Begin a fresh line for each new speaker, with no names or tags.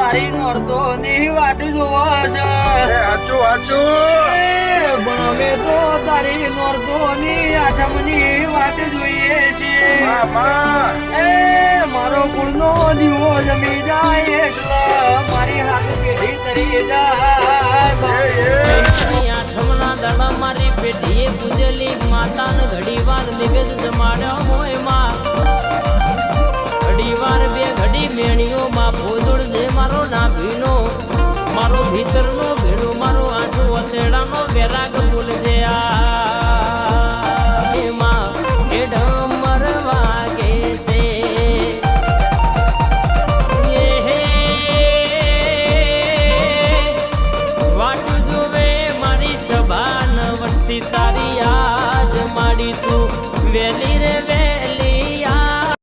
તારી નોરતો ની વાટ જોવો છે.
હાચું હાચું.
પણ અમે તો તારી નોરતો ની આઠમની વાટ જોઈએ છીએ. મારો કુળનો દીવો જમી જાય એટલે મારી હાથ પેઢી તરી જાય.
આઠમના દાડા મારી પેઢીએ પૂજેલી માતાને ઘડી વાર નિવેદ જમાડ્યો હોય માં.